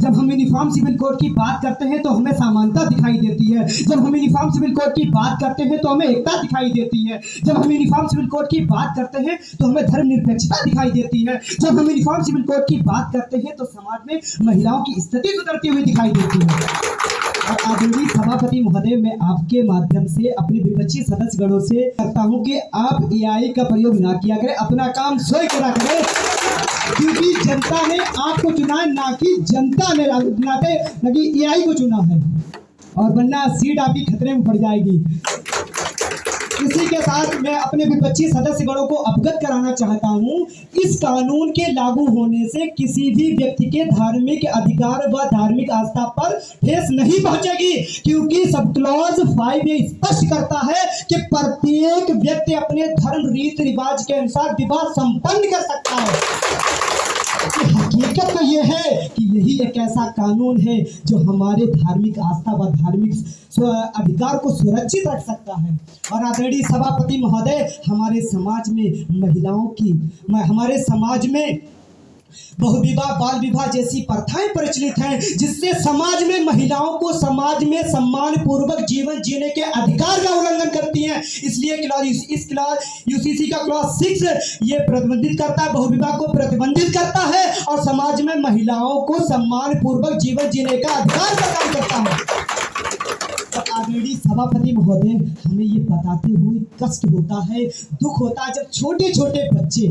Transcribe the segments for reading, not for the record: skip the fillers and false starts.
जब हम uniform civil code की बात करते हैं तो हमें समानता दिखाई देती है। जब हम यूनिफॉर्म सिविल कोड की बात करते हैं तो हमें एकता दिखाई देती है। जब हम यूनिफॉर्म सिविल कोड की बात करते हैं तो हमें धर्मनिरपेक्षता दिखाई देती है। जब हम यूनिफॉर्म सिविल कोड की बात करते हैं तो समाज में महिलाओं की स्थिति सुधरती हुई दिखाई देती है। और आदरणीय सभापति महोदय, मैं आपके माध्यम से अपने विपक्षी सदस्यगणों से करता हूं कि आप एआई का प्रयोग ना किया करें, अपना काम स्वयं करा करें, क्योंकि जनता ने आपको चुना है, ना कि जनता ने एआई को चुना है, और वरना सीट आपकी खतरे में पड़ जाएगी। इसी के साथ मैं अपने विपक्षी सदस्यगणों को अवगत कराना चाहता हूं, इस कानून के लागू होने से किसी भी व्यक्ति के धार्मिक अधिकार व धार्मिक आस्था पर ठेस नहीं पहुंचेगी, क्योंकि सब क्लॉज 5 ये स्पष्ट करता है कि प्रत्येक व्यक्ति अपने धर्म रीति रिवाज के अनुसार विवाह संपन्न कर सकता है। हकीकत तो ये है कि यही एक ऐसा कानून है जो हमारे धार्मिक आस्था व धार्मिक अधिकार को सुरक्षित रख सकता है। और आदरणीय सभापति महोदय, हमारे समाज में बहुविवाह बाल विवाह जैसी प्रथाएं प्रचलित हैं, जिससे समाज में महिलाओं को समाज में सम्मान पूर्वक जीवन जीने के अधिकार का उल्लंघन करती हैं। इसलिए यूसीसी का क्लॉज 6 ये प्रतिबंधित करता है, बहुविवाह को प्रतिबंधित करता है और समाज में महिलाओं को सम्मान पूर्वक जीवन जीने का अधिकार प्रदान करता है। आदरणीय सभापति महोदय, हमें ये बताते हुए कष्ट होता है, दुख होता है, जब छोटे छोटे बच्चे,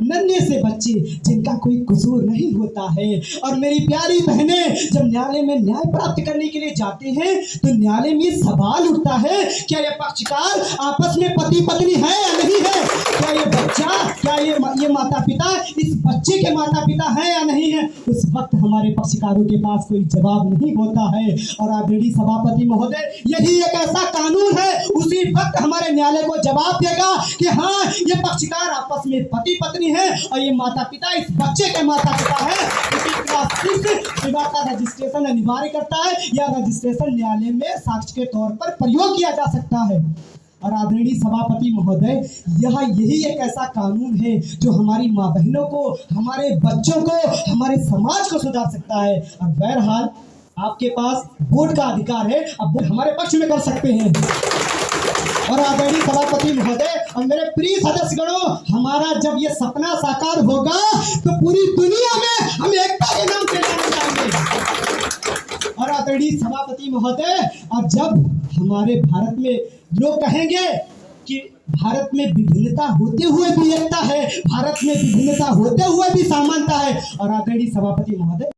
नन्हे से बच्चे जिनका कोई कसूर नहीं होता है, और मेरी प्यारी बहनें जब न्यायालय में न्याय प्राप्त करने के लिए जाते हैं तो न्यायालय में सवाल उठता है, क्या ये पक्षकार आपस में पति पत्नी है या नहीं है, क्या ये बच्चा, क्या ये माता पिता इस बच्चे के माता पिता है या नहीं है। उस वक्त हमारे पक्षकारों के पास कोई जवाब नहीं होता है। और आदरणीय सभापति महोदय, यही एक ऐसा कानून है, उसी वक्त हमारे न्यायालय को जवाब देगा कि हाँ, ये पक्षकार आपस में पति पत्नी है और ये माता पिता इस बच्चे के माता पिता है। विवाह का रजिस्ट्रेशन अनिवार्य करता है, या रजिस्ट्रेशन न्यायालय में साक्ष्य के तौर पर प्रयोग किया जा सकता है। और आदरणीय सभापति महोदय, यही एक ऐसा कानून है जो हमारी माँ बहनों को, हमारे बच्चों को, हमारे समाज को सुधार सकता है। और बहरहाल आपके पास वोट का अधिकार है, अब हमारे पक्ष में कर सकते हैं। और आदरणीय सभापति महोदय और मेरे प्रिय सदस्यगणों, हमारा जब ये सपना साकार होगा तो पूरी दुनिया में हम एकता के नाम से जाने जाएंगे। और आदरणीय सभापति महोदय, और जब हमारे भारत में लोग कहेंगे कि भारत में विभिन्नता होते हुए भी एकता है, भारत में विभिन्नता होते हुए भी समानता है। और आदरणीय सभापति महोदय,